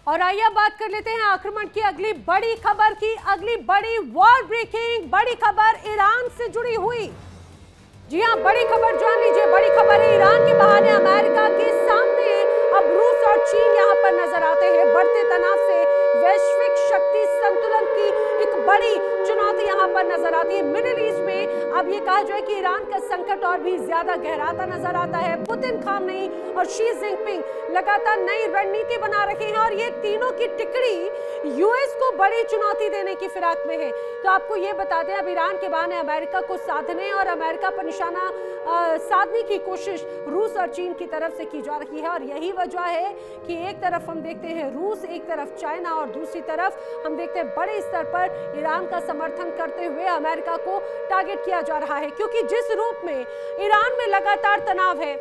और आइए अब बात कर लेते हैं आक्रमण की अगली बड़ी खबर की। अगली बड़ी वॉर ब्रेकिंग बड़ी खबर ईरान से जुड़ी हुई। जी हां, बड़ी खबर जान लीजिए। बड़ी खबर है, ईरान के बहाने अमेरिका के सामने अब रूस और चीन यहां पर नजर आते हैं। बढ़ते तनाव से वैश्विक शक्ति संतुलन की एक बड़ी चुनौती यहां पर नजर आती है। मिडिल ईस्ट में अब ये कहा जाए कि ईरान का संकट और भी ज्यादा गहराता नजर आता है। पुतिन, खामनेई और शी जिनपिंग लगातार नई रणनीति बना रहे हैं और ये तीनों की टिकड़ी यूएस को बड़ी चुनौती देने की फिराक में है। तो आपको ये बता दें, अब ईरान के बहाने अमेरिका को साधने और अमेरिका पर निशाना साधने की कोशिश रूस और चीन की तरफ से की जा रही है। और यही वजह है कि एक तरफ हम देखते हैं रूस, एक तरफ चाइना और दूसरी तरफ हम देखते हैं बड़े स्तर पर ईरान का समर्थन करते हुए अमेरिका को टारगेट किया जा रहा है। क्योंकि जिस रूप में ईरान में लगातार तनाव है,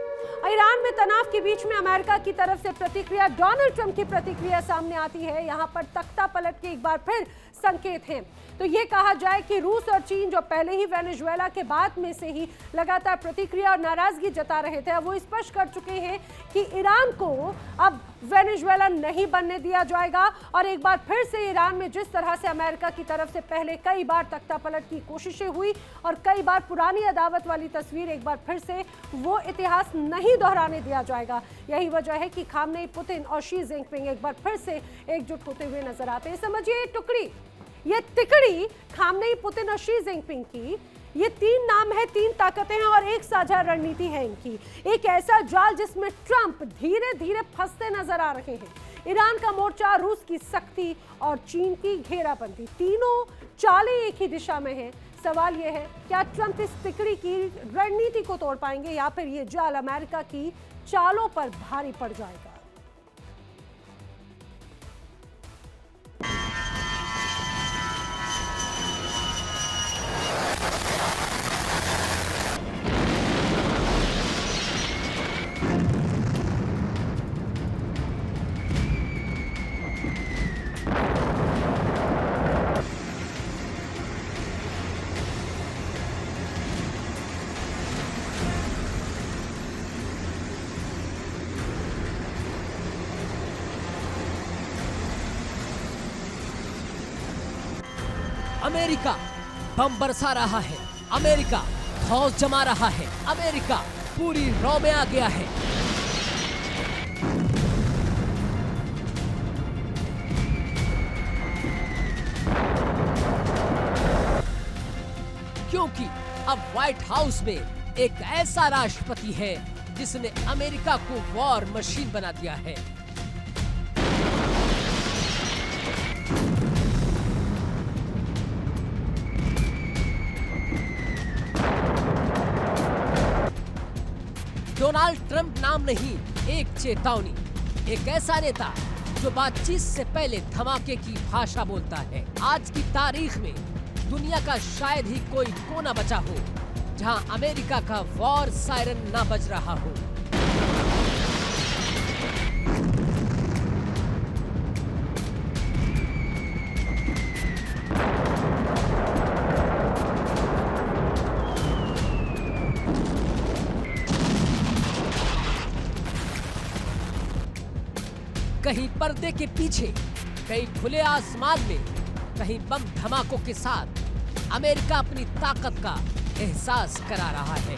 ईरान में तनाव के बीच में अमेरिका की तरफ से प्रतिक्रिया, डोनाल्ड ट्रंप की प्रतिक्रिया सामने आती है। यहां पर तख्ता पलट के एक बार फिर संकेत हैं। तो ये कहा जाए कि रूस और चीन जो पहले ही वेनेजुएला के बाद में से ही लगातार प्रतिक्रिया और नाराजगी जता रहे थे, अब वो स्पष्ट कर चुके हैं कि ईरान को अब वेनेजुएला नहीं बनने दिया जाएगा। और एक बार फिर से ईरान में जिस तरह से अमेरिका की तरफ से पहले कई बार तख्तापलट की कोशिशें हुई और कई बार पुरानी अदावत वाली तस्वीर एक बार फिर से वो इतिहास नहीं दोहराने दिया जाएगा। यही वजह है कि खामनेई, पुतिन और शी जिनपिंग एक बार फिर से एकजुट होते हुए नजर आते हैं। समझिए ये टुकड़ी, ये तिकड़ी खामनेई, पुतिन और शी जिनपिंग की, ये तीन नाम है, तीन ताकतें हैं और एक साझा रणनीति है इनकी। एक ऐसा जाल जिसमें ट्रंप धीरे धीरे फंसते नजर आ रहे हैं। ईरान का मोर्चा, रूस की सख्ती और चीन की घेराबंदी, तीनों चालें एक ही दिशा में हैं। सवाल यह है, क्या ट्रंप इस तिकड़ी की रणनीति को तोड़ पाएंगे या फिर ये जाल अमेरिका की चालों पर भारी पड़ जाएगा? अमेरिका बम बरसा रहा है, अमेरिका फौज जमा रहा है, अमेरिका पूरी रौ में आ गया है। क्योंकि अब व्हाइट हाउस में एक ऐसा राष्ट्रपति है जिसने अमेरिका को वॉर मशीन बना दिया है। डोनाल्ड ट्रंप नाम नहीं, एक चेतावनी, एक ऐसा नेता जो बातचीत से पहले धमाके की भाषा बोलता है। आज की तारीख में दुनिया का शायद ही कोई कोना बचा हो जहां अमेरिका का वॉर सायरन ना बज रहा हो। कहीं पर्दे के पीछे, कहीं खुले आसमान में, कहीं बम धमाकों के साथ अमेरिका अपनी ताकत का एहसास करा रहा है।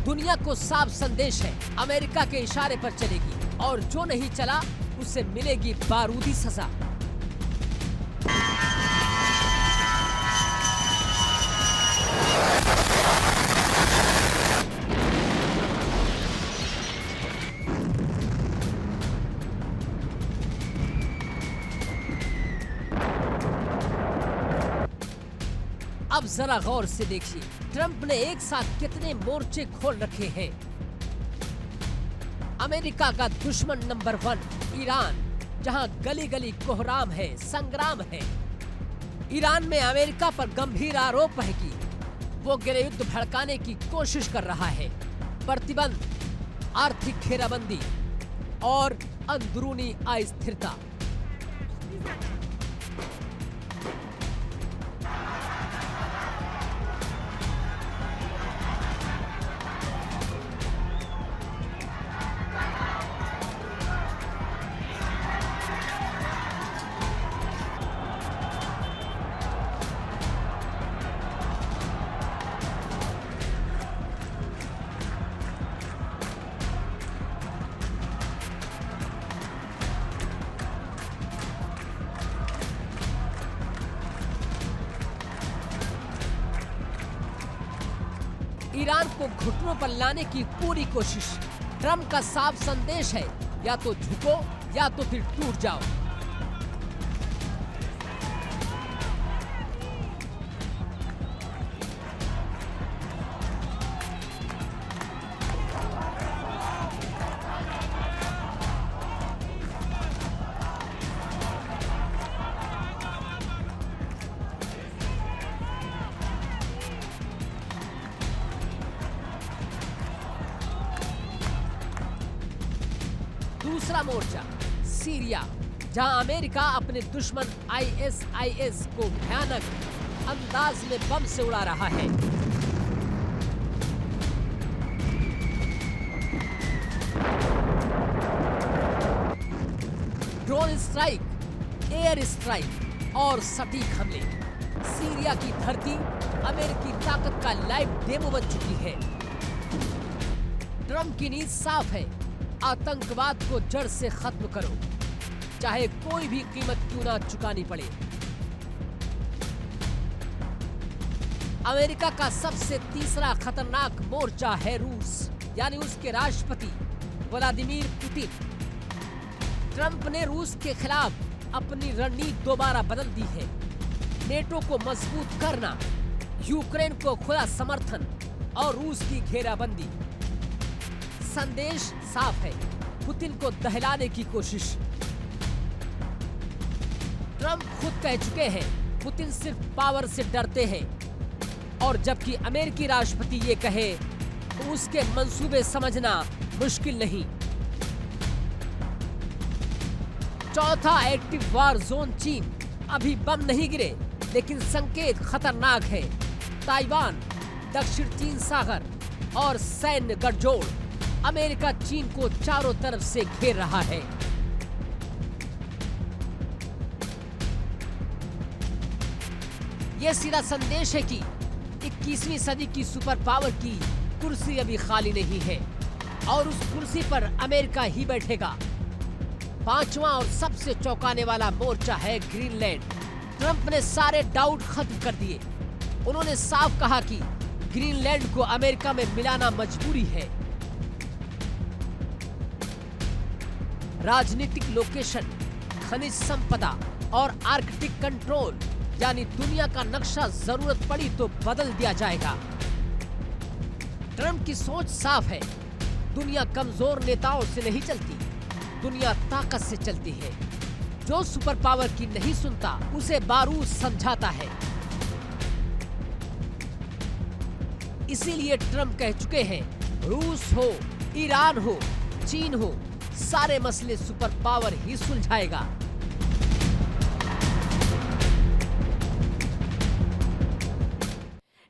दुनिया को साफ संदेश है, अमेरिका के इशारे पर चलेगी और जो नहीं चला उसे मिलेगी बारूदी सजा। अब जरा गौर से देखिए, ट्रंप ने एक साथ कितने मोर्चे खोल रखे हैं। अमेरिका का दुश्मन नंबर 1 ईरान, जहां गली गली कोहराम है, संग्राम है। ईरान में अमेरिका पर गंभीर आरोप है कि वो गृह युद्ध भड़काने की कोशिश कर रहा है। प्रतिबंध, आर्थिक घेराबंदी और अंदरूनी अस्थिरता। ईरान को घुटनों पर लाने की पूरी कोशिश। ट्रंप का साफ संदेश है, या तो झुको या तो फिर टूट जाओ। दूसरा मोर्चा सीरिया, जहां अमेरिका अपने दुश्मन ISIS को भयानक अंदाज में बम से उड़ा रहा है। ड्रोन स्ट्राइक, एयर स्ट्राइक और सटीक हमले। सीरिया की धरती अमेरिकी ताकत का लाइव डेमो बन चुकी है। ट्रंप की नीयत साफ है, आतंकवाद को जड़ से खत्म करो, चाहे कोई भी कीमत क्यों ना चुकानी पड़े। अमेरिका का सबसे तीसरा खतरनाक मोर्चा है रूस, यानी उसके राष्ट्रपति व्लादिमीर पुतिन। ट्रंप ने रूस के खिलाफ अपनी रणनीति दोबारा बदल दी है। नेटो को मजबूत करना, यूक्रेन को खुला समर्थन और रूस की घेराबंदी। संदेश साफ है, पुतिन को दहलाने की कोशिश। ट्रंप खुद कह चुके हैं, पुतिन सिर्फ पावर से डरते हैं, और जबकि अमेरिकी राष्ट्रपति ये कहे तो उसके मंसूबे समझना मुश्किल नहीं। चौथा एक्टिव वार जोन चीन। अभी बम नहीं गिरे, लेकिन संकेत खतरनाक है। ताइवान, दक्षिण चीन सागर और सैन्य गठजोड़। अमेरिका चीन को चारों तरफ से घेर रहा है। यह सीधा संदेश है कि 21वीं सदी की सुपर पावर की कुर्सी अभी खाली नहीं है, और उस कुर्सी पर अमेरिका ही बैठेगा। पांचवा और सबसे चौंकाने वाला मोर्चा है ग्रीनलैंड। ट्रंप ने सारे डाउट खत्म कर दिए। उन्होंने साफ कहा कि ग्रीनलैंड को अमेरिका में मिलाना मजबूरी है। राजनीतिक लोकेशन, खनिज संपदा और आर्कटिक कंट्रोल, यानी दुनिया का नक्शा जरूरत पड़ी तो बदल दिया जाएगा। ट्रंप की सोच साफ है, दुनिया कमजोर नेताओं से नहीं चलती, दुनिया ताकत से चलती है। जो सुपर पावर की नहीं सुनता, उसे बारूद समझाता है। इसीलिए ट्रंप कह चुके हैं, रूस हो, ईरान हो, चीन हो, सारे मसले सुपर पावर ही सुलझाएगा।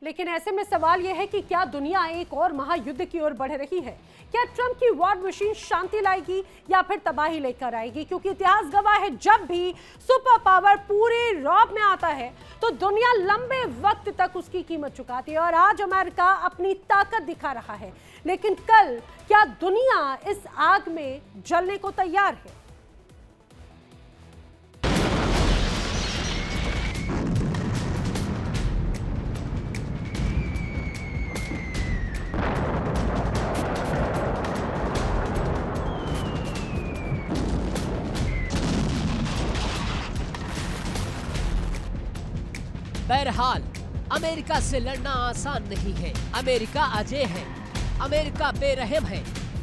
लेकिन ऐसे में सवाल यह है कि क्या दुनिया एक और महायुद्ध की ओर बढ़ रही है? क्या ट्रंप की वॉर मशीन शांति लाएगी या फिर तबाही लेकर आएगी? क्योंकि इतिहास गवाह है, जब भी सुपर पावर पूरे रौब में आता है तो दुनिया लंबे वक्त तक उसकी कीमत चुकाती है। और आज अमेरिका अपनी ताकत दिखा रहा है, लेकिन कल क्या दुनिया इस आग में जलने को तैयार है? बहरहाल अमेरिका से लड़ना आसान नहीं है। अमेरिका अजेय है, अमेरिका बेरहम है।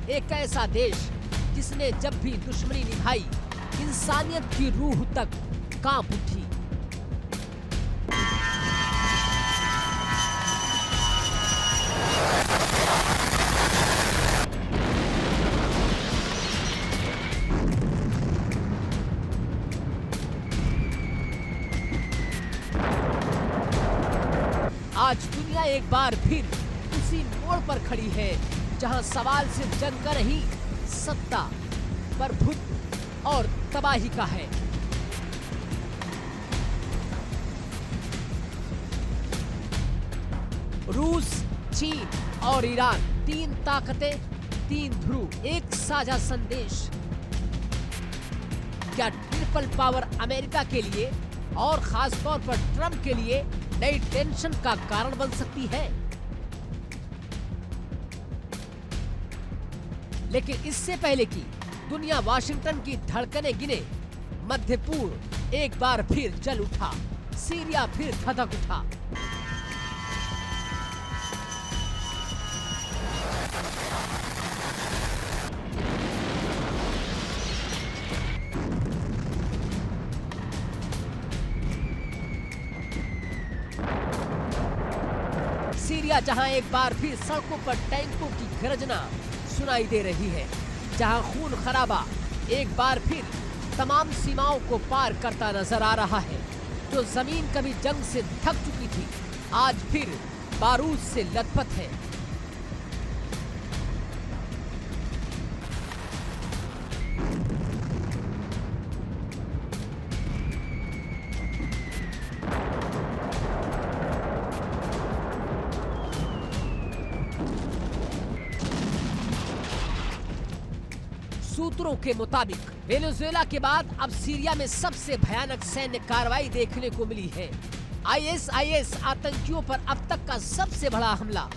एक ऐसा देश जिसने जब भी दुश्मनी निभाई, इंसानियत की रूह तक कांप उठी। दुनिया एक बार फिर उसी मोड़ पर खड़ी है जहां सवाल सिर्फ जंग का नहीं, सत्ता, प्रभुत्व और तबाही का है। रूस, चीन और ईरान, तीन ताकतें, तीन ध्रुव, एक साझा संदेश। क्या ट्रिपल पावर अमेरिका के लिए और खास तौर पर ट्रंप के लिए नई टेंशन का कारण बन सकती है? लेकिन इससे पहले कि दुनिया वाशिंगटन की धड़कनें गिने, मध्य पूर्व एक बार फिर जल उठा, सीरिया फिर धधक उठा। सीरिया जहां एक बार फिर सड़कों पर टैंकों की गर्जना सुनाई दे रही है, जहां खून खराबा एक बार फिर तमाम सीमाओं को पार करता नजर आ रहा है। जो जमीन कभी जंग से थक चुकी थी, आज फिर बारूद से लथपथ है। सूत्रों के मुताबिक वेनेजुएला के बाद अब सीरिया में सबसे भयानक सैन्य कार्रवाई देखने को मिली है। आईएसआईएस आतंकियों पर अब तक का सबसे बड़ा हमला।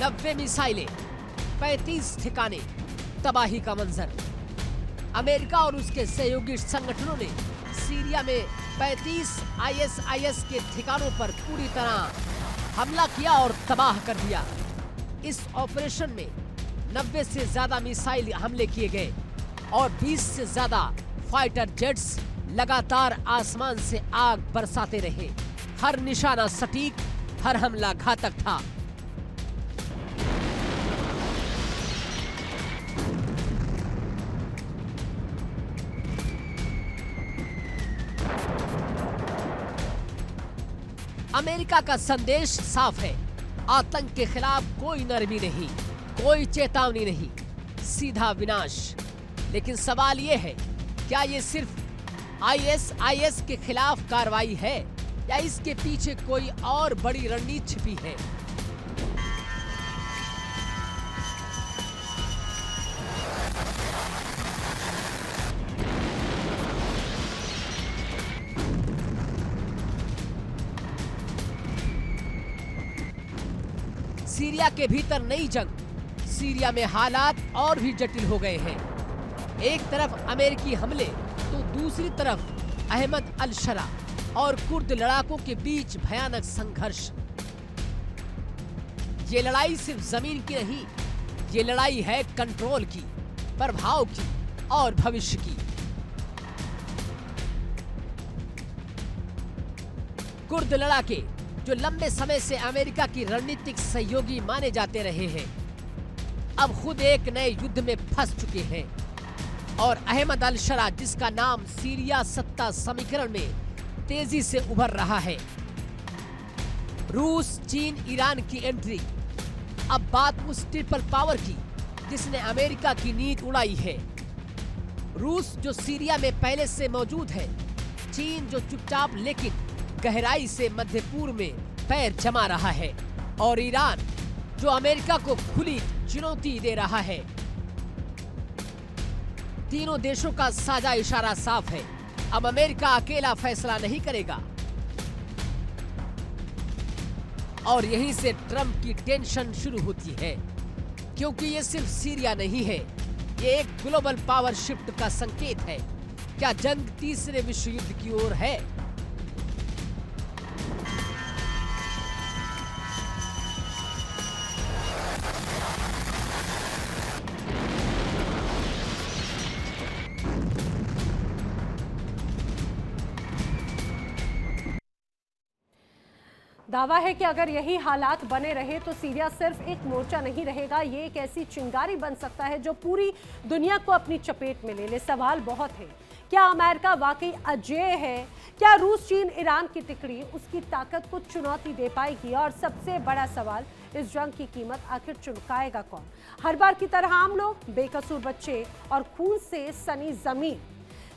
नब्बे मिसाइलें, 35 ठिकाने, तबाही का मंजर। अमेरिका और उसके सहयोगी संगठनों ने सीरिया में 35 आईएसआईएस के ठिकानों पर पूरी तरह हमला किया और तबाह कर दिया। इस ऑपरेशन में 90 से ज्यादा मिसाइल हमले किए गए और 20 से ज्यादा फाइटर जेट्स लगातार आसमान से आग बरसाते रहे। हर निशाना सटीक, हर हमला घातक था। अमेरिका का संदेश साफ है, आतंक के खिलाफ कोई नरमी नहीं, कोई चेतावनी नहीं, सीधा विनाश। लेकिन सवाल ये है, क्या ये सिर्फ आईएसआईएस के खिलाफ कार्रवाई है या इसके पीछे कोई और बड़ी रणनीति छिपी है? सीरिया के भीतर नई जंग, सीरिया में हालात और भी जटिल हो गए हैं। एक तरफ अमेरिकी हमले तो दूसरी तरफ अहमद अल-शरा और कुर्द लड़ाकों के बीच भयानक संघर्ष। ये लड़ाई सिर्फ जमीन की नहीं, ये लड़ाई है कंट्रोल की, प्रभाव की और भविष्य की। कुर्द लड़ाके जो लंबे समय से अमेरिका की रणनीतिक सहयोगी माने जाते रहे हैं, अब खुद एक नए युद्ध में फंस चुके हैं। और अहमद अल-शरा, जिसका नाम सीरिया सत्ता समीकरण में तेजी से उभर रहा है। रूस, चीन, ईरान की एंट्री। अब बात उस ट्रिपल पावर की जिसने अमेरिका की नींद उड़ाई है। रूस जो सीरिया में पहले से मौजूद है, चीन जो चुपचाप लेकिन गहराई से मध्य पूर्व में पैर जमा रहा है, और ईरान जो अमेरिका को खुली चुनौती दे रहा है। तीनों देशों का साझा इशारा साफ है, अब अमेरिका अकेला फैसला नहीं करेगा। और यहीं से ट्रंप की टेंशन शुरू होती है, क्योंकि ये सिर्फ सीरिया नहीं है, ये एक ग्लोबल पावर शिफ्ट का संकेत है। क्या जंग तीसरे विश्व युद्ध की ओर है? दावा है कि अगर यही हालात बने रहे तो सीरिया सिर्फ एक मोर्चा नहीं रहेगा, ये एक ऐसी चिंगारी बन सकता है जो पूरी दुनिया को अपनी चपेट में ले ले। सवाल बहुत है, क्या अमेरिका वाकई अजेय है? क्या रूस, चीन, ईरान की तिकड़ी उसकी ताकत को चुनौती दे पाएगी? और सबसे बड़ा सवाल, इस जंग की कीमत आखिर चुकाएगा कौन? हर बार की तरह हम लोग, बेकसूर बच्चे और खून से सनी जमीन।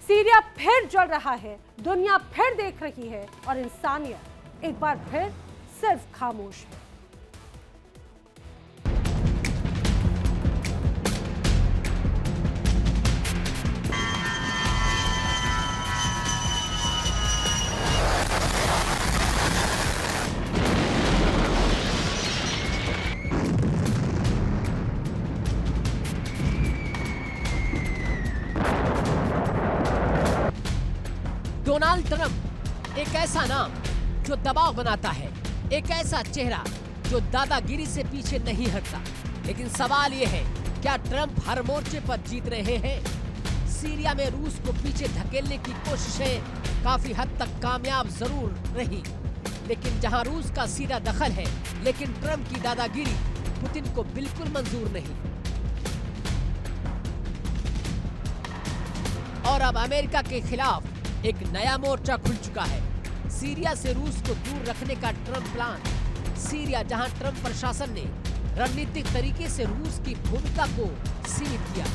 सीरिया फिर जल रहा है, दुनिया फिर देख रही है और इंसानियत एक बार फिर सिर्फ खामोश है। डोनाल्ड ट्रंप एक ऐसा नाम जो दबाव बनाता है, एक ऐसा चेहरा जो दादागिरी से पीछे नहीं हटता। लेकिन सवाल ये है, क्या ट्रंप हर मोर्चे पर जीत रहे हैं? सीरिया में रूस को पीछे धकेलने की कोशिशें काफी हद तक कामयाब जरूर रही, लेकिन जहां रूस का सीधा दखल है, लेकिन ट्रंप की दादागिरी पुतिन को बिल्कुल मंजूर नहीं। और अब अमेरिका के खिलाफ एक नया मोर्चा खुल चुका है। सीरिया से रूस को दूर रखने का ट्रंप प्लान। सीरिया, जहां ट्रंप प्रशासन ने रणनीतिक तरीके से रूस की भूमिका को सीमित किया।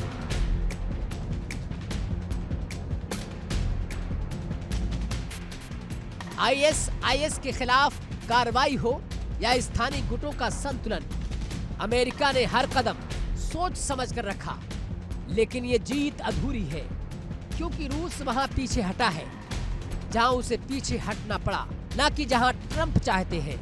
आईएस के खिलाफ कार्रवाई हो या स्थानीय गुटों का संतुलन, अमेरिका ने हर कदम सोच समझ कर रखा। लेकिन ये जीत अधूरी है, क्योंकि रूस वहां पीछे हटा है जहां उसे पीछे हटना पड़ा, ना कि जहां ट्रंप चाहते हैं।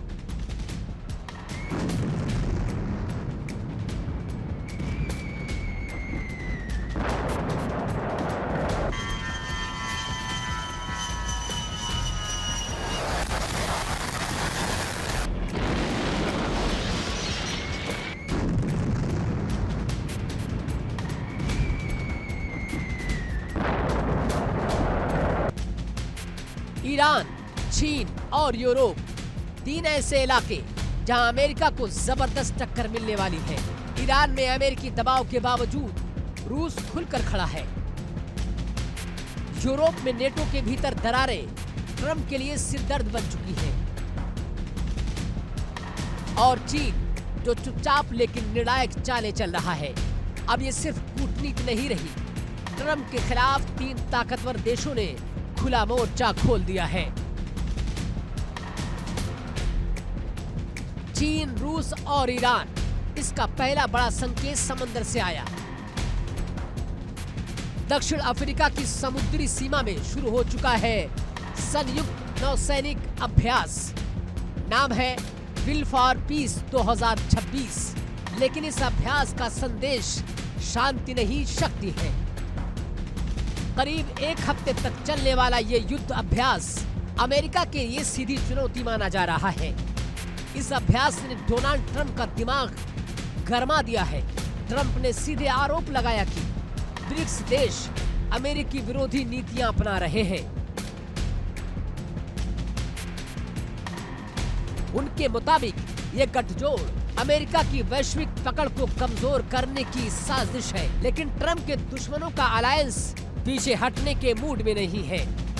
ईरान, चीन और यूरोप, तीन ऐसे इलाके जहां अमेरिका को जबरदस्त टक्कर मिलने वाली है। ईरान में अमेरिकी दबाव के बावजूद रूस खुलकर खड़ा है। यूरोप में नेटो के भीतर दरारें ट्रंप के लिए सिरदर्द बन चुकी है। और चीन, जो चुपचाप लेकिन निर्णायक चालें चल रहा है। अब ये सिर्फ कूटनीति नहीं रही, ट्रंप के खिलाफ तीन ताकतवर देशों ने खुला मोर्चा खोल दिया है। चीन, रूस और ईरान। इसका पहला बड़ा संकेत समंदर से आया। दक्षिण अफ्रीका की समुद्री सीमा में शुरू हो चुका है संयुक्त नौसैनिक अभ्यास। नाम है विल फॉर पीस 2026। लेकिन इस अभ्यास का संदेश शांति नहीं, शक्ति है। करीब एक हफ्ते तक चलने वाला ये युद्ध अभ्यास अमेरिका के लिए सीधी चुनौती माना जा रहा है। इस अभ्यास ने डोनाल्ड ट्रंप का दिमाग गरमा दिया है। ट्रंप ने सीधे आरोप लगाया कि ब्रिक्स देश अमेरिकी विरोधी नीतियां अपना रहे हैं। उनके मुताबिक ये गठजोड़ अमेरिका की वैश्विक पकड़ को कमजोर करने की साजिश है। लेकिन ट्रंप के दुश्मनों का अलायंस पीछे हटने के मूड में नहीं है।